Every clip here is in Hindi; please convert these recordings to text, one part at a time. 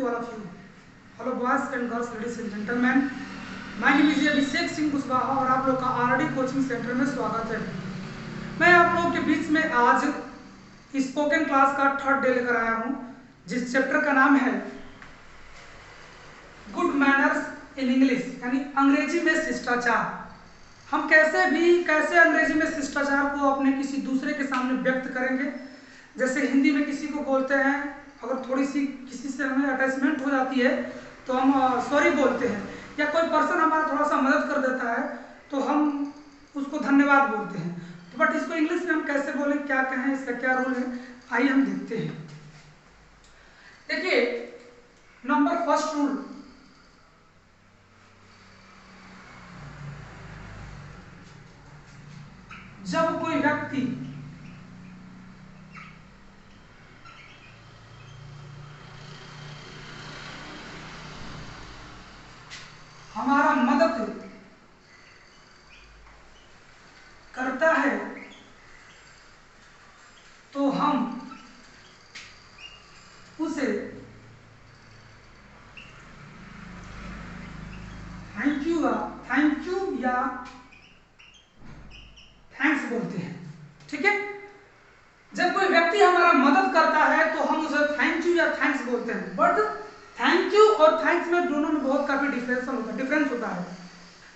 to all of you. Hello boys and girls, ladies and gentlemen. My name is Abhishek Singh Kushwaha और आप लोग का आरडी कोचिंग सेंटर में स्वागत है। मैं आप लोगों के बीच में आज स्पोकन क्लास का थर्ड डे लेकर आया हूँ, जिस चैप्टर का नाम है गुड मैनर्स इन इंग्लिश, यानी अंग्रेजी में शिष्टाचार। हम कैसे अंग्रेजी में शिष्टाचार को अपने किसी दूसरे के सामने व्यक्त करेंगे। जैसे हिंदी में किसी को बोलते हैं, अगर थोड़ी सी किसी से हमें अटैचमेंट हो जाती है तो हम सॉरी बोलते हैं, या कोई पर्सन हमारा थोड़ा सा मदद कर देता है तो हम उसको धन्यवाद बोलते हैं। तो बट इसको इंग्लिश में हम कैसे बोलें, क्या कहें, इसका क्या रूल है, आइए हम देखते हैं। देखिए, नंबर फर्स्ट रूल, जब कोई व्यक्ति हमारा मदद करता है तो हम उसे थैंक यू या थैंक्स बोलते हैं। ठीक है, जब कोई व्यक्ति हमारा मदद करता है तो हम उसे थैंक यू या थैंक्स बोलते हैं। बट थैंक यू और थैंक्स में दोनों में बहुत काफी डिफरेंस होता है।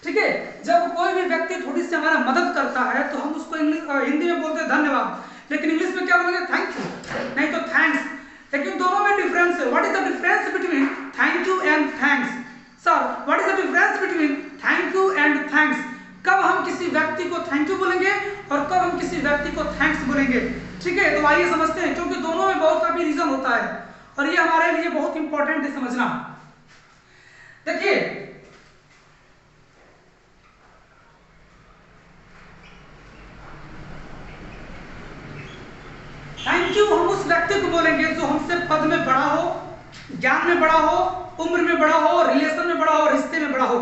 ठीक है, जब कोई भी व्यक्ति थोड़ी सी हमारा मदद करता है तो हम उसको हिंदी में बोलते हैं धन्यवाद, लेकिन इंग्लिश में क्या बोलेंगे, थैंक यू, नहीं तो थैंक्स। लेकिन दोनों में डिफरेंस है। What is the difference between thank you and thanks? Sir, what is the difference between thank you and thanks? कब हम किसी व्यक्ति को थैंक यू बोलेंगे और कब हम किसी व्यक्ति को थैंक्स बोलेंगे। ठीक है, तो आइए समझते हैं, क्योंकि दोनों में बहुत काफी रीजन होता है और ये हमारे लिए बहुत इंपॉर्टेंट है समझना। देखिए, थैंक यू हम उस व्यक्ति को बोलेंगे जो हमसे पद में बड़ा हो, ज्ञान में बड़ा हो, उम्र में बड़ा हो, रिलेशन में बड़ा हो, रिश्ते में बड़ा हो।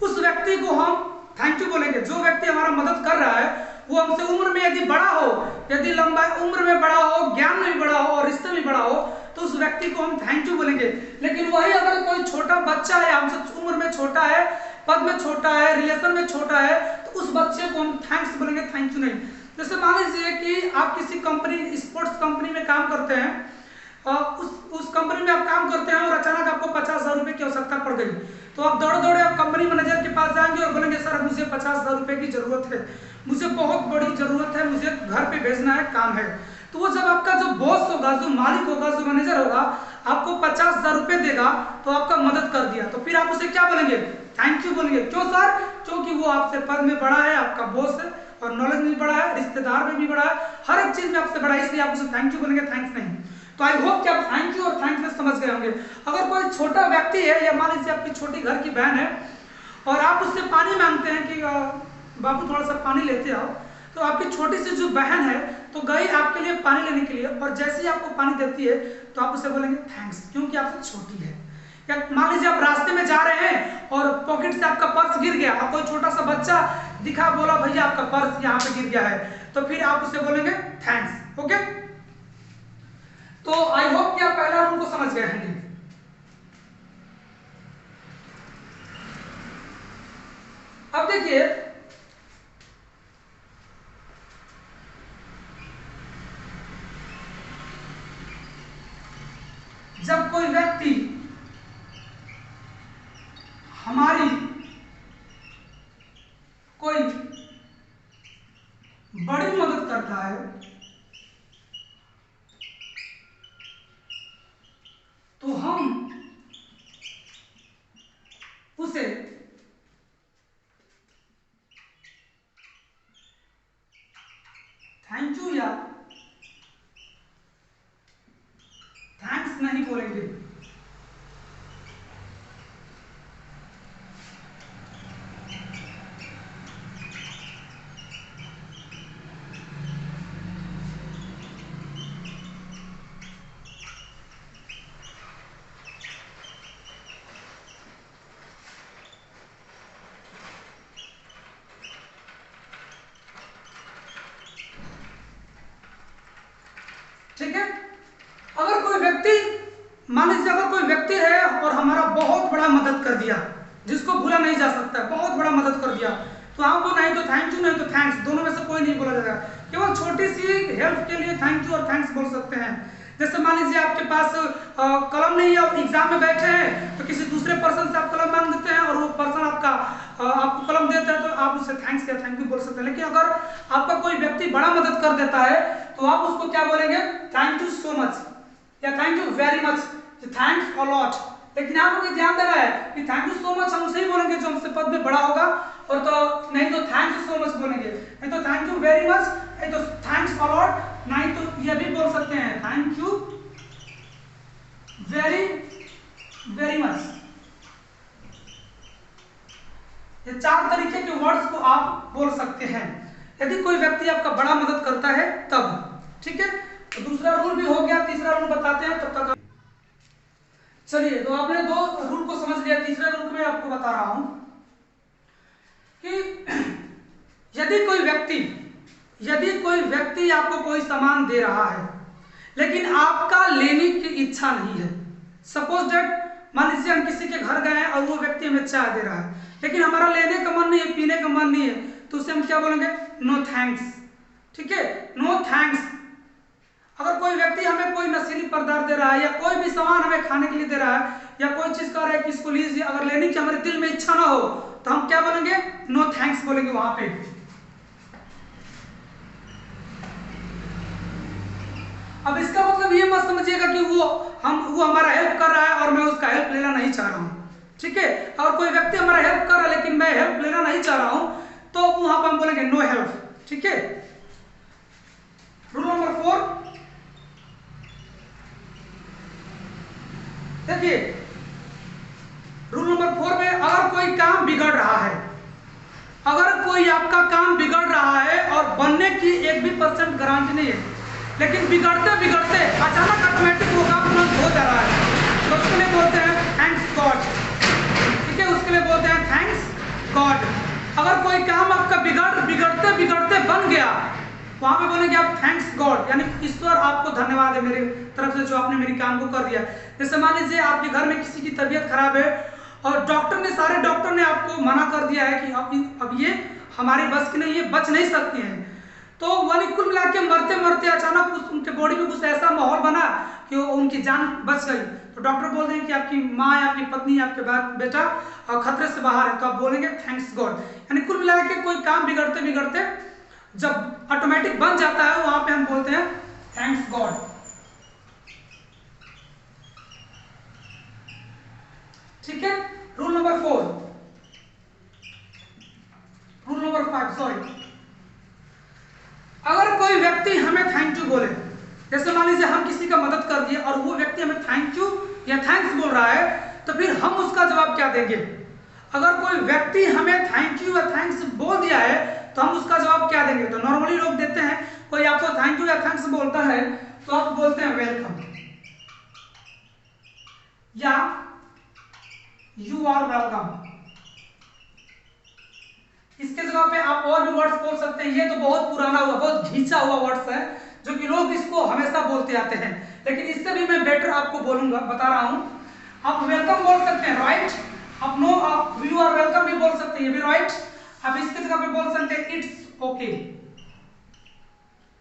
उस व्यक्ति को हम थैंक यू बोलेंगे। जो व्यक्ति हमारा मदद कर रहा है वो हमसे उम्र में यदि बड़ा हो, यदि लंबा उम्र में बड़ा हो, ज्ञान में भी बड़ा हो और रिश्ते में बड़ा हो, तो उस व्यक्ति को हम थैंक यू बोलेंगे। लेकिन वही अगर कोई छोटा बच्चा है, हमसे उम्र में छोटा है, पद में छोटा है, रिलेशन में छोटा है, तो उस बच्चे को हम थैंक्स बोलेंगे, थैंक यू नहीं। जैसे मान लीजिए कि आप किसी कंपनी, स्पोर्ट्स कंपनी में काम करते हैं, उस कंपनी में आप काम करते हैं और अचानक आपको 50,000 रुपए की आवश्यकता पड़ गई, तो आप दौड़े आप कंपनी मैनेजर के पास जाएंगे और बोलेंगे, सर मुझे 50,000 रुपए की जरूरत है, मुझे बहुत बड़ी जरूरत है, मुझे घर पे भेजना है, काम है। तो वो जब आपका जो बॉस होगा, जो मालिक होगा, जो मैनेजर होगा, आपको 50,000 रुपए देगा तो आपका मदद कर दिया, तो फिर आप उसे क्या बोलेंगे, थैंक यू बोलेंगे। क्यों सर? क्योंकि वो आपसे पद में बड़ा है, आपका बॉस है, और नॉलेज में भी बड़ा है, रिश्तेदार में भी बड़ा है, हर एक चीज में आपसे बड़ा है, इसलिए आप उसे थैंक यू बोलेंगे, थैंक्स नहीं। तो आई होप कि आप थैंक यू और थैंक्स में समझ गए होंगे। अगर कोई छोटा व्यक्ति है, या मान लीजिए आपकी छोटी घर की बहन है और आप उससे पानी मांगते हैं कि बाबू थोड़ा सा पानी लेते आओ, तो आपकी छोटी सी जो बहन है तो गई आपके लिए पानी लेने के लिए, और जैसे ही आपको पानी देती है तो आप उसे बोलेंगे थैंक्स, क्योंकि आपसे छोटी है। या मान लीजिए आप रास्ते में जा रहे हैं और पॉकेट से आपका पर्स गिर गया, और कोई छोटा सा बच्चा दिखा, बोला भैया आपका पर्स यहाँ पे गिर गया है, तो फिर आप उसे बोलेंगे थैंक्स। ओके, तो आई होप कि आप पहला रूल को समझ गए हैं। अब देखिए, जब कोई व्यक्ति हमारी कोई बड़ी मदद करता है तो हम उसे थैंक यू या थैंक्स नहीं बोलेंगे। ठीक है, अगर कोई व्यक्ति मान लीजिए व्यक्ति है और हमारा बहुत बड़ा मदद कर दिया, जिसको भूला नहीं जा सकता, बहुत बड़ा मदद कर दिया, तो आपको नहीं तो थैंक यू नहीं तो थैंक्स, दोनों में से कोई नहीं बोला जाएगा। केवल छोटी सी हेल्प के लिए थैंक यू और थैंक्स बोल सकते हैं। जैसे मान लीजिए आपके पास कलम नहीं है और एग्जाम में बैठे हैं, तो किसी दूसरे पर्सन से आप कलम मांग देते हैं और वो पर्सन आपको कलम देता है, तो आप उससे थैंक्स या थैंक यू बोल सकते हैं। लेकिन अगर आपका कोई व्यक्ति बड़ा मदद कर देता है तो आप उसको क्या बोलेंगे? थैंक यू सो मच या thank you very much, thanks a lot. लेकिन आपको ध्यान देना है कि थैंक यू सो मच हम उसे ही बोलेंगे जो हमसे पद में बड़ा होगा, और तो नहीं तो थैंक यू सो मच बोलेंगे, नहीं तो थैंक यू वेरी मच, नहीं तो थैंक्स अ लॉट, नहीं तो ये भी बोल सकते हैं thank you very very much. ये 4 तरीके के वर्ड्स को आप बोल सकते हैं यदि कोई व्यक्ति आपका बड़ा मदद करता है तब। ठीक है, तो दूसरा रूल भी हो गया, तीसरा रूल बताते हैं तब तक। चलिए, तो आपने 2 रूल को समझ लिया, तीसरा रूल मैं आपको बता रहा हूं कि यदि कोई व्यक्ति आपको कोई सामान दे रहा है लेकिन आपका लेने की इच्छा नहीं है, सपोज दैट मान लीजिए हम किसी के घर गए हैं और वो व्यक्ति हमें चाय दे रहा है लेकिन हमारा लेने का मन नहीं है, पीने का मन नहीं है, तो उसे हम क्या बोलेंगे? No thanks. ठीक है, नो थैंक्स। अगर कोई व्यक्ति हमें कोई नशीली पदार्थ दे रहा है या कोई भी सामान हमें खाने के लिए दे रहा है या कोई चीज कह रहा है कि इसको लीजिए, अगर लेने की हमारे दिल में इच्छा ना हो तो हम क्या बोलेंगे? नो थैंक्स बोलेंगे वहां पे। अब इसका मतलब ये मत समझिएगा कि वो हमारा हेल्प कर रहा है और मैं उसका हेल्प लेना नहीं चाह रहा हूं। ठीक है, अगर कोई व्यक्ति हमारा हेल्प कर रहा है लेकिन मैं हेल्प लेना नहीं चाह रहा हूं तो वहां पर हम बोलेंगे नो हेल्प। ठीक है, रूल नंबर 4 देखिए, रूल नंबर 4 में अगर कोई काम बिगड़ रहा है, अगर कोई आपका काम बिगड़ रहा है और बनने की 1% गारंटी नहीं है, लेकिन बिगड़ते बिगड़ते अचानक ऑटोमेटिक वो काम तुरंत हो जा रहा है, तो उसके लिए बोलते हैं थैंक्स गॉड। ठीक है, उसके लिए बोलते हैं थैंक्स गॉड। अगर कोई काम आपका बिगड़ते बिगड़ते बन गया, वहां पे बोलेंगे आप थैंक्स गॉड, यानी ईश्वर आपको धन्यवाद है मेरे तरफ से जो आपने मेरे काम को कर दिया। जैसे मान लीजिए आपके घर में किसी की तबीयत खराब है और सारे डॉक्टर ने आपको मना कर दिया है कि अब ये हमारी बस की नहीं है, बच नहीं सकती हैं, तो वही कुल मिला के मरते मरते अचानक उनके बॉडी में कुछ ऐसा माहौल बना कि उनकी जान बच गई, तो डॉक्टर बोलते हैं कि आपकी माँ या आपकी पत्नी आपके बेटा खतरे से बाहर है, तो आप बोलेंगे थैंक्स गॉड। यानी कुल मिला के कोई काम बिगड़ते बिगड़ते जब ऑटोमेटिक बन जाता है वहां पे हम बोलते हैं थैंक्स गॉड। ठीक है, rule number 4, rule number 5 sorry, अगर कोई व्यक्ति हमें थैंक यू बोले, जैसे मान लीजिए हम किसी का मदद कर दिए और वो व्यक्ति हमें थैंक यू या थैंक्स बोल रहा है, तो फिर हम उसका जवाब क्या देंगे? अगर कोई व्यक्ति हमें थैंक यू या थैंक्स बोल दिया है तो हम उसका जवाब क्या देंगे? तो नॉर्मली लोग देते हैं, कोई आपको थैंक यू या थैंक्स बोलता है तो आप बोलते हैं वेलकम या यू आर वेलकम। इसके जगह पे आप और भी वर्ड्स बोल सकते हैं। ये तो बहुत पुराना हुआ, बहुत घिंचा हुआ वर्ड्स है जो कि लोग इसको हमेशा बोलते आते हैं, लेकिन इससे भी मैं बेटर आपको बोलूंगा, बता रहा हूं। आप वेलकम बोल सकते हैं, राइट। आप नो आप यू आर वेलकम भी बोल सकते हैं, ये भी राइट। आप इसके जगह पे बोल सकते हैं इट्स ओके,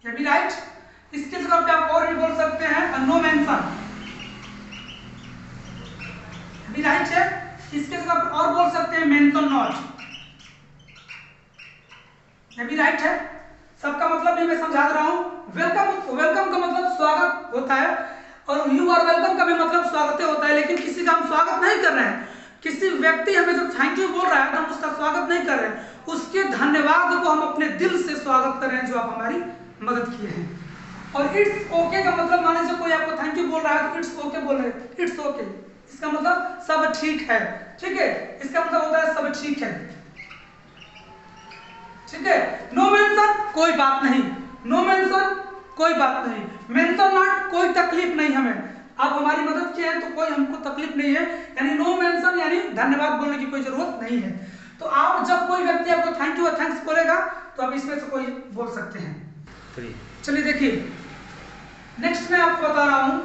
ये भी राइट। इसके जगह पे आप और भी बोल सकते हैं नो मेंशन, भी राइट है। इसके जगह पे और बोल सकते हैं मेंशन नॉट, ये भी राइट है। सबका मतलब भी मैं समझा रहा हूं। वेलकम का मतलब स्वागत होता है और यू आर वेलकम का भी मतलब स्वागत होता है, लेकिन किसी का हम स्वागत नहीं कर रहे हैं। किसी व्यक्ति हमें जब थैंक यू बोल रहा है तो हम उसका स्वागत नहीं कर रहे हैं, उसके धन्यवाद को हम अपने दिल से स्वागत कर रहे हैं जो आप हमारी मदद किए हैं। और इट्स ओके का मतलब, मान लीजिए कोई आपको थैंक यू बोल रहा है तो इट्स ओके बोल रहे हैं, इट्स ओके, इसका मतलब सब ठीक है। ठीक है, इसका मतलब होता है सब ठीक है। ठीक है, नो मेंशन कोई बात नहीं, नो मेंशन कोई बात नहीं, मेंशन नॉट कोई तकलीफ नहीं हमें, आप हमारी मदद किए हैं तो कोई हमको तकलीफ नहीं है, यानी नो मेंशन यानी धन्यवाद बोलने की कोई जरूरत नहीं है। तो आप जब कोई व्यक्ति आपको थैंक यू और थैंक्स बोलेगा तो आप इसमें से कोई बोल सकते हैं। चलिए देखिए, नेक्स्ट मैं आपको बता रहा हूं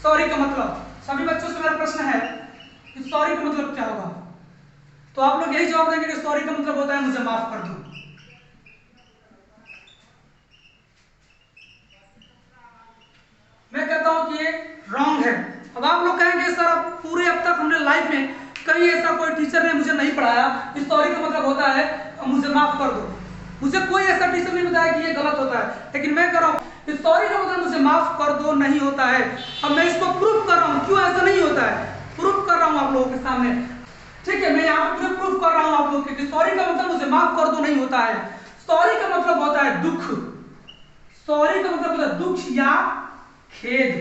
सॉरी का मतलब, सभी बच्चों से मेरा प्रश्न है कि सॉरी का मतलब क्या होगा? तो आप लोग यही जवाब देंगे कि सॉरी का मतलब होता है मुझे माफ कर दो। मैं कहता हूं कि ये रॉन्ग है। अब आप लोग कहेंगे सर अब पूरे अब तक हमने लाइफ में कहीं ऐसा कोई टीचर ने मुझे नहीं पढ़ाया कि सॉरी का मतलब होता है मुझे माफ कर दो। मुझे कोई ऐसा टीचर नहीं बताया कि ये गलत होता है, लेकिन मैं कह रहा हूं कि सॉरी का मतलब मुझे माफ कर दो नहीं होता है। अब मैं इसको प्रूफ कर रहा हूं क्यों ऐसा नहीं होता है, प्रूफ कर रहा हूं आप लोगों के सामने। ठीक है, मैं यहाँ पे प्रूफ कर रहा हूं आप लोगों के कि सॉरी का मतलब मुझे माफ कर दो नहीं होता है। सॉरी का मतलब होता है दुख। सॉरी का मतलब होता है दुख या खेद।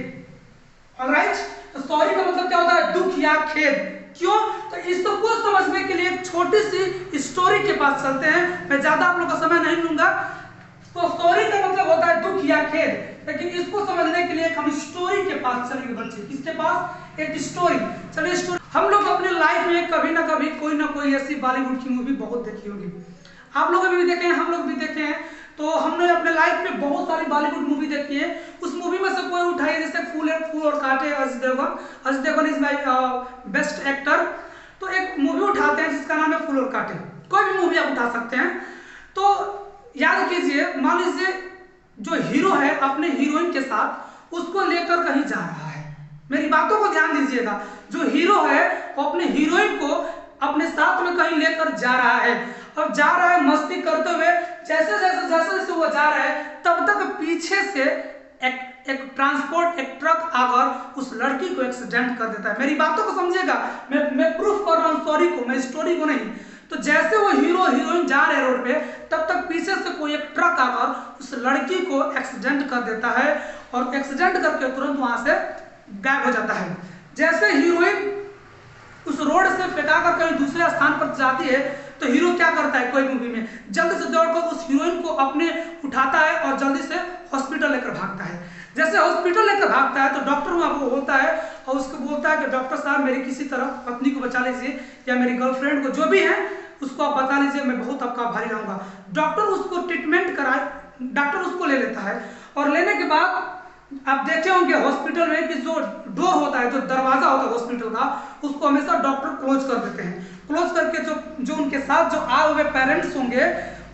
ऑलराइट, तो सॉरी का मतलब क्या होता है? दुख या खेद। क्यों? तो इसको समझने के लिए एक छोटी सी स्टोरी के पास चलते हैं। मैं ज्यादा आप लोग का समय नहीं लूंगा। तो सॉरी का मतलब होता है दुख या खेद, लेकिन इसको समझने के लिए हम स्टोरी के पास चलेंगे बच्चे। किसके पास? एक स्टोरी। चलिए स्टोरी। हम लोग अपने लाइफ में कभी ना कभी कोई ना कोई ऐसी बॉलीवुड की मूवी बहुत देखी होगी। आप लोग भी देखे हैं, हम लोग भी देखे हैं। तो हमने अपने लाइफ में बहुत सारी बॉलीवुड मूवी देखी है। उस मूवी में से कोई उठाई, जैसे Phool Aur Kaante, Ajay Devgan. Ajay Devgan is my best actor. तो एक मूवी उठाते हैं जिसका नाम है फूल और कांटे। कोई भी मूवी आप उठा सकते हैं। तो याद कीजिए, मान लीजिए जो हीरो है अपने हीरोइन के साथ उसको लेकर कहीं जा रहा है। मेरी बातों को ध्यान दीजिएगा। जो हीरो है वो अपने हीरोइन को अपने साथ में कहीं लेकर जा रहा है। अब जा रहा है मस्ती करते हुए। जैसे जैसे वो जा रहा है तब तक पीछे से एक ट्रांसपोर्ट, एक ट्रक आकर उस लड़की को एक्सीडेंट कर देता है। मेरी बातों को समझिएगा, मैं प्रूफ कर रहा हूँ सॉरी को, मैं स्टोरी को नहीं। तो जैसे वो हीरो हीरोइन जा रहे हैं रोड पे, तब तक पीछे से कोई एक ट्रक आकर उस लड़की को एक्सीडेंट कर देता है और एक्सीडेंट करके तुरंत वहां से गायब हो जाता है। जैसे हीरोइन उस रोड से फेंकाकर कहीं दूसरे स्थान पर जाती है तो हीरो क्या करता है? कोई मूवी में जल्दी से दौड़कर उस हीरोइन को अपने उठाता है और जल्दी से हॉस्पिटल लेकर भागता है। जैसे हॉस्पिटल लेकर भागता है तो डॉक्टर वहां पर होता है और उसको बोलता है कि डॉक्टर साहब मेरी किसी तरह पत्नी को बचा लीजिए या मेरी गर्लफ्रेंड को, जो भी है उसको आप बता लीजिए, मैं बहुत आपका आभारी रहूंगा। डॉक्टर उसको ट्रीटमेंट कराए, डॉक्टर उसको ले लेता है और लेने के बाद आप देखे होंगे हॉस्पिटल में कि जो डोर होता है, जो दरवाजा होता है हॉस्पिटल का, उसको हमेशा डॉक्टर क्लोज कर देते हैं। क्लोज करके जो उनके साथ जो आए हुए पेरेंट्स होंगे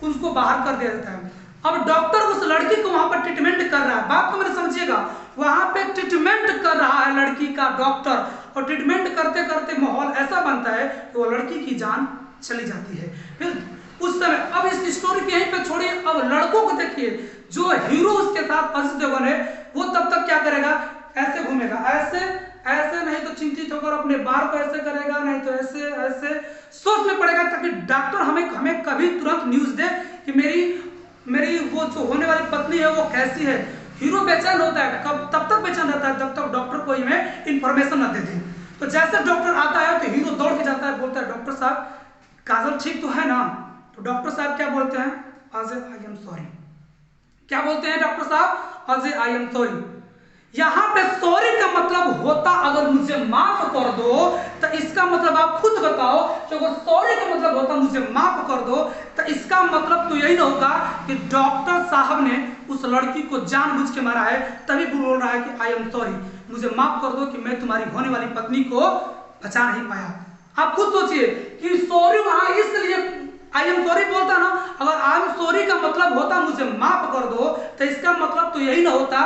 उनको बाहर कर दिया जाता है। अब डॉक्टर उस लड़की को वहां पर ट्रीटमेंट कर रहा है। बात को मेरे समझिएगा, वहां पे ट्रीटमेंट कर रहा है लड़की का डॉक्टर, और ट्रीटमेंट करते करते माहौल ऐसा बनता है कि वो लड़की की जान चली जाती है। फिर उस समय, अब इस स्टोरी के यहीं पे छोड़िए, अब लड़कों को देखिए। जो हीरो उसके साथ अजय देवगन है, वो तब तक क्या करेगा? ऐसे घूमेगा, ऐसे ऐसे, नहीं तो चिंतित होकर अपने बार को ऐसे करेगा, नहीं तो ऐसे ऐसे सोच में पड़ेगा ताकि डॉक्टर हमें कभी तुरंत न्यूज दे कि मेरी वो जो होने वाली पत्नी है वो कैसी है। हीरो बेचैन होता है, कब तब तक बेचैन रहता है जब तक डॉक्टर कोई में इंफॉर्मेशन न दे दे। तो जैसे डॉक्टर आता है तो हीरो दौड़ के जाता है, बोलता है डॉक्टर साहब काजल ठीक तो है ना? तो डॉक्टर साहब क्या बोलते हैं? Ajay I am sorry. क्या बोलते हैं डॉक्टर साहब? Ajay I am sorry. यहां पे सॉरी का मतलब होता अगर मुझे माफ कर दो, तो इसका मतलब आप खुद बताओ कि अगर सॉरी का मतलब होता मुझे माफ कर दो, तो इसका मतलब तो यही ना होगा कि डॉक्टर साहब ने उस लड़की को जानबूझ के मारा है, तभी बोल रहा है कि आई एम सॉरी, मुझे माफ कर दो कि मैं तुम्हारी होने वाली पत्नी को बचा नहीं पाया। आप खुद सोचिए कि सॉरी वहां इसलिए आई एम सॉरी बोलता ना, अगर आई एम सॉरी का मतलब होता मुझे माफ कर दो, तो इसका मतलब तो यही ना होता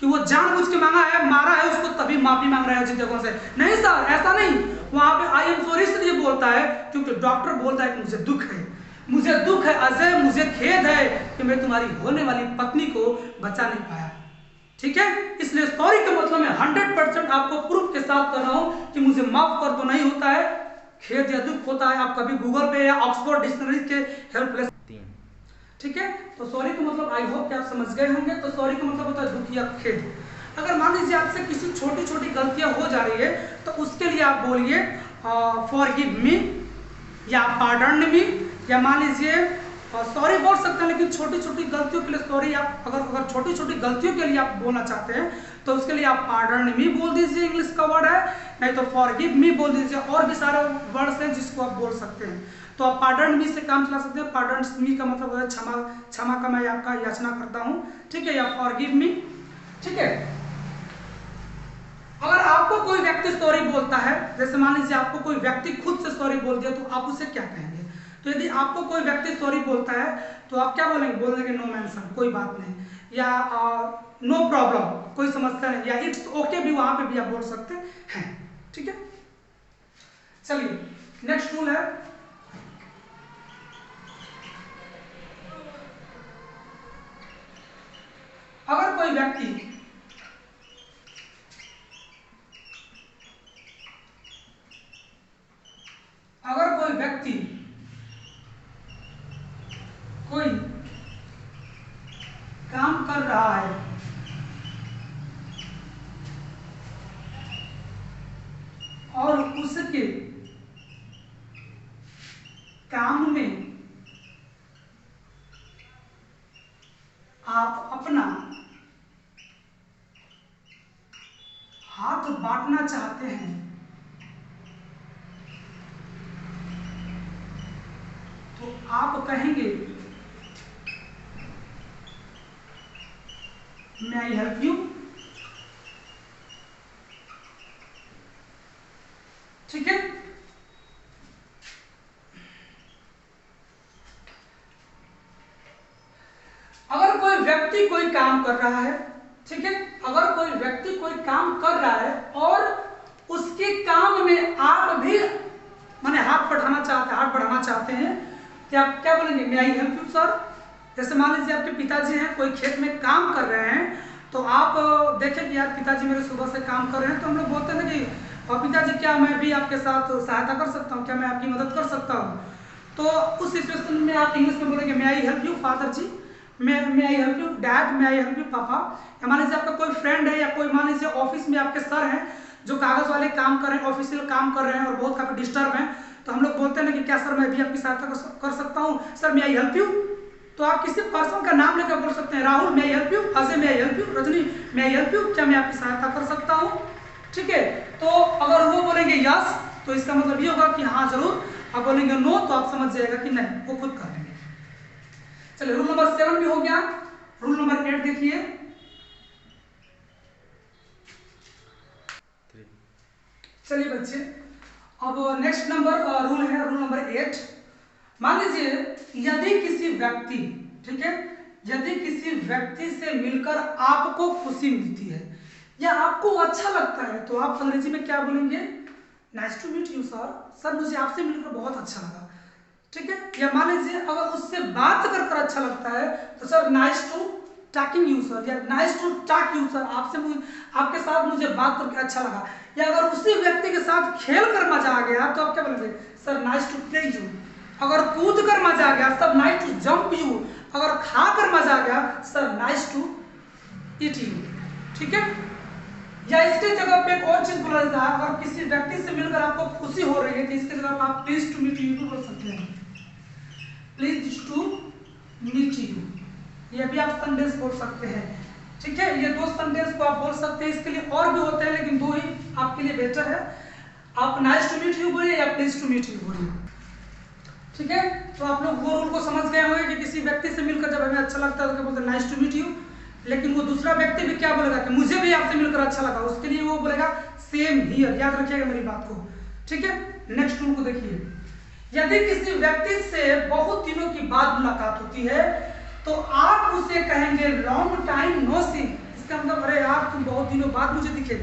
कि वो जानबूझ के मांगा है, मारा है उसको, तभी माफी मांग रहा है अजय देवगन से। नहीं सर, ऐसा नहीं। वहां पे आई एम सॉरी इसलिए बोलता है क्योंकि डॉक्टर बोलता है कि मुझे दुख है, मुझे दुख है अजय, मुझे खेद है कि मैं तुम्हारी होने वाली पत्नी को बचा नहीं पाया। ठीक है, इसलिए सॉरी का मतलब मैं 100% आपको प्रूफ के साथ कर रहा हूं कि मुझे माफ कर दो नहीं होता है, खेद या दुख होता है। आप कभी गूगल पे या ऑक्सफोर्ड डिक्शनरी के हेल्प ले। ठीक है, तो सॉरी का मतलब आई होप कि आप समझ गए होंगे। तो सॉरी का मतलब होता है दुख या खेद। अगर मान लीजिए आपसे किसी छोटी छोटी गलतियां हो जा रही है तो उसके लिए आप बोलिए फॉरगिव मी या पार्डन मी, या मान लीजिए सॉरी बोल सकते हैं, लेकिन छोटी छोटी गलतियों के लिए सॉरी आप अगर छोटी छोटी गलतियों के लिए आप बोलना चाहते हैं तो उसके लिए आप पार्डन मी बोल दीजिए, इंग्लिश का वर्ड है, नहीं तो फॉरगिव मी बोल दीजिए। और भी सारे वर्ड्स हैं जिसको आप बोल सकते हैं। तो आप पार्डन मी से काम चला सकते हैं। पार्डन मी का मतलब है क्षमा का मैं आपका याचना करता हूं, ठीक है, या फॉरगिव मी। ठीक है, आपको कोई व्यक्ति सॉरी बोलता है, जैसे मान लीजिए आपको कोई व्यक्ति खुद से सॉरी बोल दिया, तो आप उसे क्या कहेंगे? तो यदि आपको कोई व्यक्ति सॉरी बोलता है तो आप क्या बोलेंगे? बोलेंगे नो मेंशन, कोई बात नहीं, या नो प्रॉब्लम, कोई समस्या नहीं, या इट्स ओके भी वहां पे भी आप बोल सकते हैं। ठीक है, चलिए नेक्स्ट रूल है, अगर कोई व्यक्ति कोई काम कर रहा है और उसके काम में आप अपना हाथ बांटना चाहते हैं, तो आप कहेंगे May I help you? ठीक है, अगर कोई व्यक्ति कोई काम कर रहा है, ठीक है, अगर कोई व्यक्ति कोई काम कर रहा है और उसके काम में आप भी माने हाथ बढ़ाना चाहते हैं, तो आप क्या बोलेंगे? May I help you sir. जैसे मान लीजिए आपके पिताजी हैं, कोई खेत में काम कर रहे हैं, तो आप देखें कि यार पिताजी मेरे सुबह से काम कर रहे हैं, तो हम लोग बोलते हैं ना कि पिताजी क्या मैं भी आपके साथ सहायता कर सकता हूँ, क्या मैं आपकी मदद कर सकता हूँ? तो उस सिचुएशन में आप इंग्लिश में बोलेंगे may I help you father ji, may I help you dad, may I help you papa. या मान लीजिए आपका कोई फ्रेंड है, या कोई मान लीजिए ऑफिस में आपके सर हैं जो कागज वाले काम कर रहे हैं, ऑफिशियल काम कर रहे हैं और बहुत काफी डिस्टर्ब हैं, तो हम लोग बोलते हैं ना कि क्या सर मैं भी आपकी सहायता कर सकता हूँ, sir may I help you. तो आप किसी पर्सन का नाम लेकर बोल सकते हैं, Rahul may I help you, Ajay may I help you, Rajni may I help you, क्या मैं आपकी सहायता कर सकता हूँ? ठीक है, तो अगर वो बोलेंगे यस, तो इसका मतलब ये होगा कि हाँ जरूर, आप बोलेंगे नो तो आप समझ जाएगा कि नहीं वो खुद कर लेंगे। चलिए रूल नंबर 7 भी हो गया, रूल नंबर 8 देखिए। चलिए बच्चे, अब नेक्स्ट नंबर रूल है रूल नंबर 8। मान लीजिए यदि किसी व्यक्ति, ठीक है, यदि किसी व्यक्ति से मिलकर आपको खुशी मिलती है या आपको अच्छा लगता है, तो आप अंग्रेजी में क्या बोलेंगे? Nice to meet you sir, sir मुझे आपसे मिलकर बहुत अच्छा लगा। ठीक है, या मान लीजिए अगर उससे बात कर अच्छा लगता है, तो sir nice to talking you sir, या nice to talk you sir, आपके साथ मुझे बात करके अच्छा लगा। या अगर उसी व्यक्ति के साथ खेल कर मजा आ गया, तो आप क्या बोलेंगे? Sir nice to play you. अगर कूद कर मजा आ गया, sir nice to jump you. अगर खा कर मजा आ गया, sir nice to eat you. ठीक है, या इसके जगह पे एक और चीज बोला जाता है, अगर किसी व्यक्ति से मिलकर आपको खुशी हो रही है, तो इसके जगह पे आप प्लीज टू मीट यू भी बोल सकते हैं, प्लीज टू मीट यू, ये भी आप संदेश बोल सकते हैं। ठीक है, ये 2 संदेश को आप बोल सकते हैं, इसके लिए और भी होते हैं लेकिन 2 ही आपके लिए बेहतर है। आप नाइस टू मीट यू बोलिए या प्लीज टू मीट यू बोलिए। ठीक है, तो आप लोग वो रूल को समझ गए होंगे कि किसी व्यक्ति से मिलकर जब हमें अच्छा लगता है तो क्या बोलते हैं? Nice to meet you. लेकिन वो दूसरा व्यक्ति भी क्या बोलेगा कि मुझे भी आपसे मिलकर अच्छा लगा, उसके लिए वो बोलेगा सेम हियर। याद रखिएगा मेरी बात को। ठीक है, नेक्स्ट रूल को देखिए, यदि किसी व्यक्ति से बहुत दिनों की बाद मुलाकात होती है, तो आप उसे कहेंगे लॉन्ग टाइम नो सी। इसका मतलब अरे यार तुम बहुत दिनों बाद मुझे दिखे,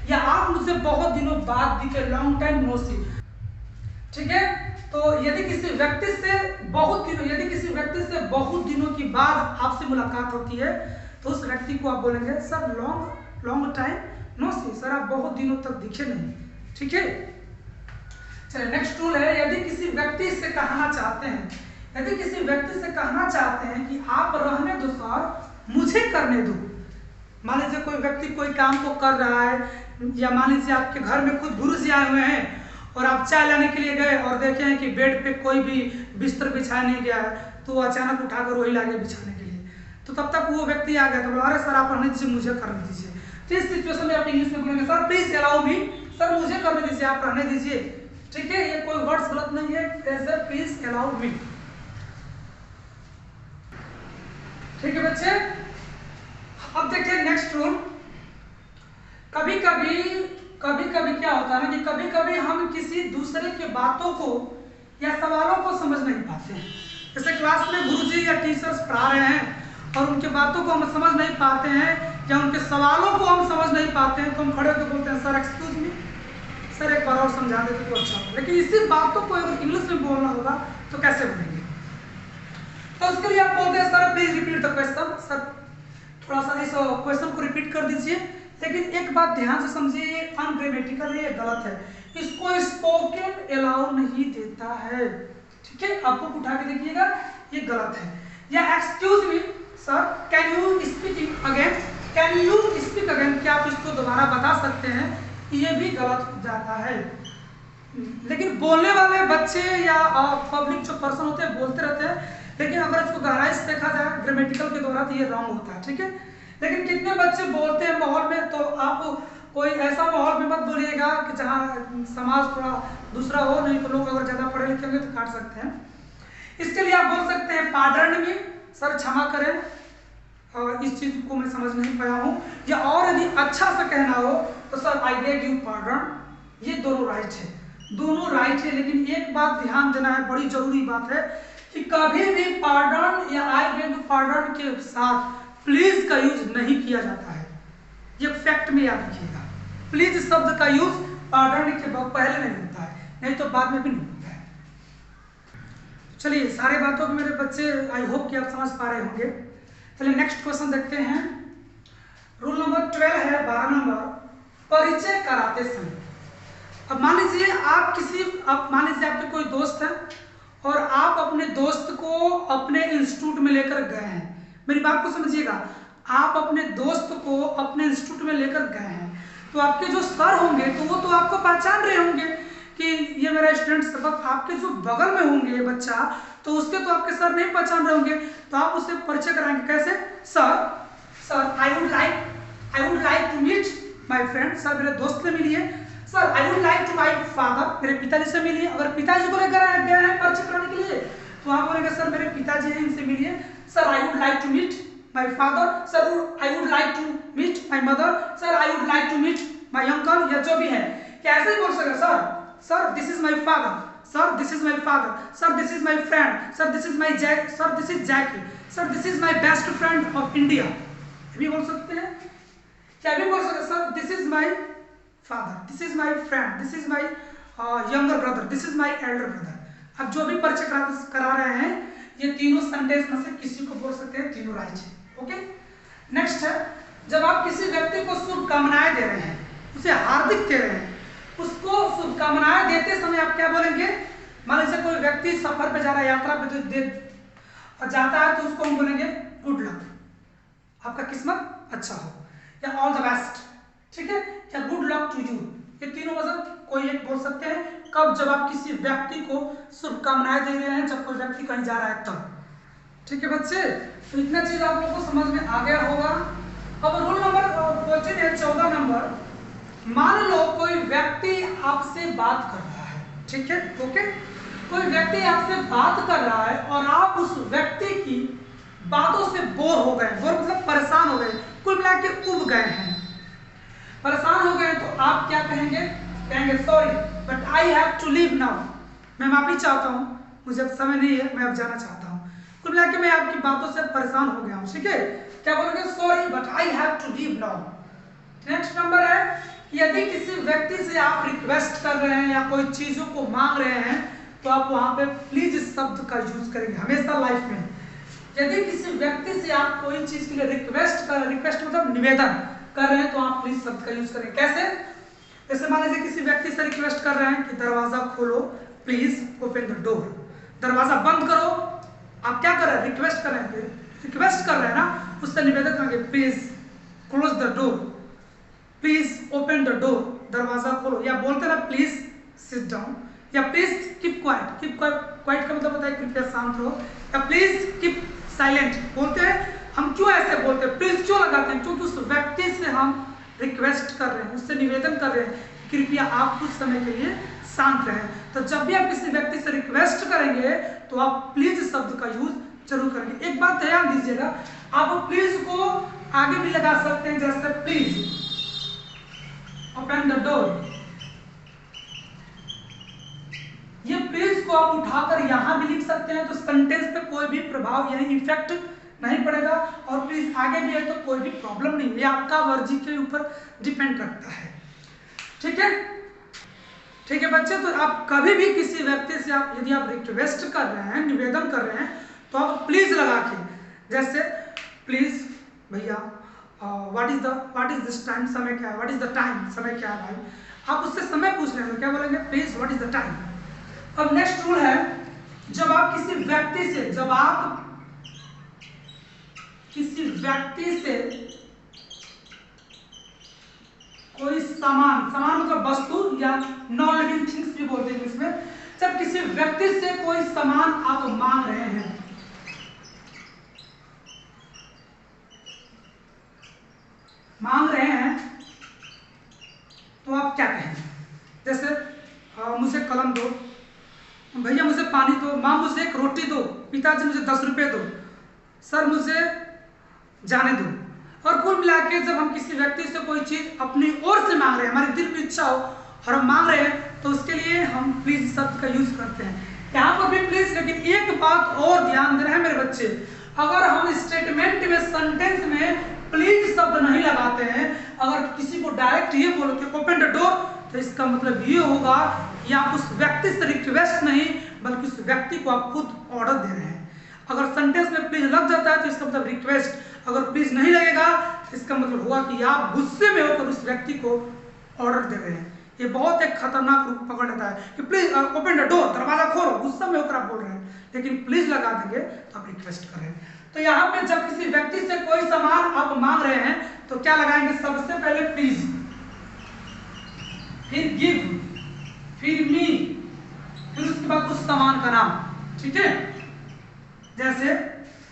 या आप मुझे बहुत दिनों बाद दिखे, लॉन्ग टाइम नो सी। ठीक है, तो यदि किसी व्यक्ति से बहुत दिनों की बाद आपसे मुलाकात होती है, तो उस व्यक्ति को आप बोलेंगे सर लॉन्ग टाइम नो सी, सर आप बहुत दिनों तक दिखे नहीं। ठीक है, चलिए नेक्स्ट रूल है, यदि किसी व्यक्ति से कहना चाहते हैं कि आप रहने दो सर, मुझे करने दो। मान लीजिए कोई व्यक्ति कोई काम को कर रहा है, या मान लीजिए आपके घर में खुद गुरु जी आए हुए हैं और आप चाय लाने के लिए गए और देखे हैं कि बेड पे कोई भी बिस्तर बिछाया नहीं गया है, तो वो अचानक उठाकर वही लाके बिछाने के लिए, तो तब तक वो व्यक्ति आ गया, तो बोला अरे सर आप रहने दीजिए, मुझे करने दीजिए। तो इस सिचुएशन में आप इंग्लिश में बोलेंगे sir please allow me, sir मुझे करने दीजिए, आप रहने दीजिए। ठीक है, ये कोई वर्ड्स गलत नहीं है, सर प्लीज अलाउ मी। ठीक है बच्चे, अब देखिए नेक्स्ट रूल। कभी कभी होता है ना कि कभी कभी हम किसी दूसरे की बातों को या सवालों को समझ नहीं पाते हैं। जैसे क्लास में गुरुजी या टीचर्स पढ़ा रहे हैं और उनके बातों को हम समझ नहीं पाते हैं या उनके सवालों को हम समझ नहीं पाते हैं, तो हम खड़े होकर बोलते हैं सर एक्सक्यूज मी, सर एक बार और समझा देते तो अच्छा हो। लेकिन इसी बातों को अगर इंग्लिश में बोलना होगा तो कैसे बोलेंगे? तो उसके लिए आप बोलते हैं sir please repeat the question, sir थोड़ा सा इस क्वेश्चन को रिपीट कर दीजिए। लेकिन एक बात ध्यान से समझिए, ये अनग्रामेटिकल है, ये गलत है, इसको स्पोकन अलाउ नहीं देता है। ठीक है, आपको उठा के देखिएगा, ये गलत है। या excuse me sir can you speak again, can you speak again, क्या आप इसको दोबारा बता सकते हैं? ये भी गलत हो जाता है। लेकिन बोलने वाले बच्चे या पब्लिक जो पर्सन होते हैं बोलते रहते हैं, लेकिन अगर इसको गहराई से देखा जाए ग्रामेटिकल के द्वारा तो ये रॉन्ग होता है। ठीक है, लेकिन कितने बच्चे बोलते हैं माहौल में, तो आप कोई ऐसा माहौल में मत बोलिएगा कि जहाँ समाज थोड़ा दूसरा हो, नहीं तो लोग अगर ज़्यादा पढ़े लिखे होंगे तो काट सकते हैं। इसके लिए आप बोल सकते हैं पार्डन मी, सर क्षमा करें और इस चीज़ को मैं समझ नहीं पाया हूँ, या और यदि अच्छा से कहना हो तो sir I beg you pardon. ये दोनों राइट है, दोनों राइट है, लेकिन एक बात ध्यान देना है, बड़ी जरूरी बात है कि कभी भी पार्डन या आई बेग यू पार्डन के साथ प्लीज का यूज नहीं किया जाता है। ये फैक्ट में याद रखिएगा, प्लीज शब्द का यूज पार्डन के पहले नहीं होता है, नहीं तो बाद में भी नहीं होता है। चलिए, सारे बातों को मेरे बच्चे आई होप कि आप समझ पा रहे होंगे। चलिए नेक्स्ट क्वेश्चन देखते हैं। रूल नंबर 12 है, 12 नंबर, परिचय कराते समय। अब मान लीजिए आपके कोई दोस्त है और आप अपने दोस्त को अपने इंस्टीट्यूट में लेकर गए हैं। मेरी बात को समझिएगा, आप अपने दोस्त को अपने इंस्टीट्यूट में लेकर गए हैं, तो आपके जो सर होंगे तो वो तो आपको पहचान रहे होंगे कि ये मेरा स्टूडेंट है। बट आपके जो बगल में होंगे बच्चा, तो उसके तो आपके सर नहीं पहचान रहे होंगे, तो आप उससे परिचय कराएंगे कैसे? Sir I would like to meet my friend, sir मेरे दोस्त से मिलिए। Sir I would like to my father, मेरे पिताजी से मिलिए। अगर पिताजी को लेकर गए हैं परिचय कराने के लिए, तो आप बोलेंगे सर मेरे पिताजी हैं, इनसे मिलिए। Sir I would like to meet my father, sir I would like to meet my mother, sir I would like to meet my uncle, या जो भी है। क्या ऐसे ही बोल सकते? Sir this is my father, sir this is my father, sir this is my friend, sir this is my Jack, sir this is Jackie, sir this is my best friend of India, भी बोल सकते हैं। क्या भी बोल सकते? Sir this is my father, this is my friend, this is my younger brother, this is my Elder brother. अब जो भी परिचय करा रहे हैं, ये तीनों सेंटेंस में से किसी को बोल सकते हैं, तीनों राइट है। ओके, नेक्स्ट है, जब आप किसी व्यक्ति को शुभकामनाएं दे रहे हैं, उसे हार्दिक कह रहे हैं, उसको शुभकामनाएं देते समय आप क्या बोलेंगे? मान लीजिए कोई व्यक्ति सफर पे जा रहा है, यात्रा पे जाता है, तो उसको हम बोलेंगे गुड लक, आपका किस्मत अच्छा हो, या ऑल द बेस्ट। ठीक है, या गुड लक टू यू, ये तीनों वजन कोई एक बोल सकते हैं। कब? जब आप किसी व्यक्ति को शुभकामनाएं दे रहे हैं, जब कोई व्यक्ति कहीं जा रहा है तब। ठीक है बच्चे, तो इतना चीज आप लोगों को समझ में आ गया होगा। अब रूल नंबर 14 नंबर, मान लो कोई व्यक्ति आपसे बात कर रहा है। ठीक है, ओके, कोई व्यक्ति आपसे बात कर रहा है और आप उस व्यक्ति की बातों से बोर हो गए, बोर मतलब परेशान हो गए, कुल मिला के उब गए हैं, परेशान हो गए, तो आप क्या कहेंगे? कहेंगे sorry but I have to leave now, मैं माफी चाहता हूँ, मुझे अब समय नहीं है, मैं अब जाना चाहता हूँ, कुल मिला के मैं आपकी बातों से परेशान हो गया हूँ। ठीक है, क्या बोलोगे? Sorry but I have to leave now. Next number है, यदि किसी व्यक्ति से आप रिक्वेस्ट कर रहे हैं या कोई चीजों को मांग रहे हैं, तो आप वहां पे प्लीज शब्द का यूज करेंगे हमेशा लाइफ में। यदि किसी व्यक्ति से आप कोई चीज के लिए रिक्वेस्ट मतलब निवेदन कर रहे हैं, तो आप प्लीज शब्द का यूज करें। कैसे? जैसे मान लीजिए किसी व्यक्ति से रिक्वेस्ट कर रहे हैं कि दरवाजा खोलो, प्लीज ओपन द डोर, दरवाजा बंद करो। आप क्या कर रहे हैं? रिक्वेस्ट कर रहे हैं, रिक्वेस्ट कर रहे हैं ना, उससे निवेदन करेंगे please close the door, please open the door, दरवाजा खोलो। या बोलते ना प्लीज सिट डाउन, या please keep quiet, keep quiet का मतलब होता है कृपया शांत रहो, या प्लीज कीप साइलेंट बोलते हैं। हम क्यों ऐसे बोलते हैं, प्लीज क्यों लगाते हैं? क्योंकि उस व्यक्ति से हम रिक्वेस्ट कर रहे हैं, उससे निवेदन कर रहे हैं, कृपया आप कुछ समय के लिए शांत रहें। तो जब भी आप किसी व्यक्ति से रिक्वेस्ट करेंगे, तो आप प्लीज शब्द का यूज जरूर करेंगे। एक बात ध्यान दीजिएगा, आप प्लीज को आगे भी लगा सकते हैं, जैसे प्लीज ओपन द डोर, को आप उठाकर यहाँ भी लिख सकते हैं, तो सेंटेंस पे कोई भी प्रभाव यानी इफेक्ट नहीं पड़ेगा, और प्लीज आगे भी है तो कोई भी प्रॉब्लम नहीं, ये आपका मर्जी के ऊपर डिपेंड रखता है। ठीक है, ठीक है बच्चे। तो आप कभी भी किसी व्यक्ति से आप यदि आप रिक्वेस्ट कर रहे हैं, निवेदन कर रहे हैं, तो आप प्लीज लगा के, जैसे प्लीज भैया व्हाट इज दिस टाइम, समय क्या है, व्हाट इज द टाइम, समय क्या है भाई, आप उससे समय पूछ रहे हैं, क्या बोलेंगे, please what is the time. अब नेक्स्ट रूल है, जब आप किसी व्यक्ति से कोई सामान मतलब वस्तु या नॉन लिविंग थिंग्स भी बोलते हैं इसमें, जब किसी व्यक्ति से कोई सामान आप मांग रहे हैं, तो आप क्या कहेंगे। जैसे मुझे कलम दो, भैया मुझे पानी दो, माँ मुझे एक रोटी दो, पिताजी मुझे 10 रुपए दो, सर मुझे जाने दो। और कुल मिला के जब हम किसी व्यक्ति से कोई चीज अपनी ओर से मांग रहे हैं, हमारे दिल की इच्छा हो और हम मांग रहे हैं, तो उसके लिए हम प्लीज शब्द का यूज करते हैं। यहाँ पर भी प्लीज, लेकिन एक बात और ध्यान दे रहे हैं मेरे बच्चे, अगर हम स्टेटमेंट में, सेंटेंस में प्लीज शब्द नहीं लगाते हैं, अगर किसी को डायरेक्ट ये बोलो कि ओपन द डोर, तो इसका मतलब ये होगा कि आप उस व्यक्ति से रिक्वेस्ट नहीं, बल्कि उस व्यक्ति को आप खुद ऑर्डर दे रहे हैं। अगर सेंटेंस में प्लीज लग जाता है तो इसका मतलब रिक्वेस्ट, अगर प्लीज नहीं लगेगा तो इसका मतलब होगा कि आप गुस्से में होकर उस व्यक्ति को ऑर्डर दे रहे हैं। ये बहुत एक खतरनाक रूप पकड़ लेता है कि प्लीज ओपन द डोर, दरवाजा खोलो, गुस्सा में होकर आप बोल रहे हैं, लेकिन प्लीज लगा देंगे तो आप रिक्वेस्ट कर रहे हैं। तो यहाँ पे जब किसी व्यक्ति से कोई सामान आप मांग रहे हैं, तो क्या लगाएंगे, सबसे पहले प्लीज, फिर गिव, फिर मी, फिर उसके बाद उस सामान का नाम। ठीक है, जैसे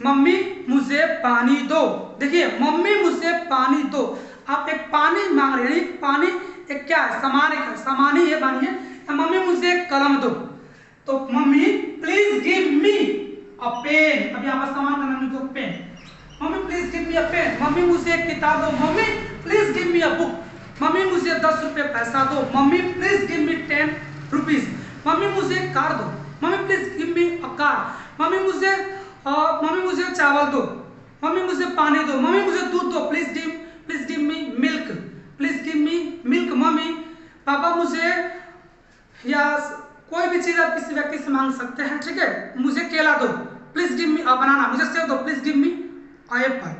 मम्मी मुझे पानी दो, देखिए मम्मी मुझे पानी दो, आप एक पानी मांग रहे हैं, पानी एक क्या है, सामान ही है, पानी है। मम्मी मुझे एक कलम दो, तो mummy please give me a pen, अभी आप सामान का नाम लिखो pen, mummy please give me a pen. मम्मी मुझे एक किताब दो, mummy please give me a book. Mummy मुझे 10 रुपए पैसा दो, mummy please give me 10 rupees. Mummy मुझे एक कार दो, mummy please give me a car. Mummy मुझे चावल दो, मम्मी मुझे पानी दो, मम्मी मुझे दूध दो, please give me milk, please give me milk mummy. पापा मुझे, या कोई भी चीज आप किसी व्यक्ति से मांग सकते हैं। ठीक है, मुझे केला दो, प्लीज गिव मी अ बनाना, मुझे सेब दो, please give me a Apple.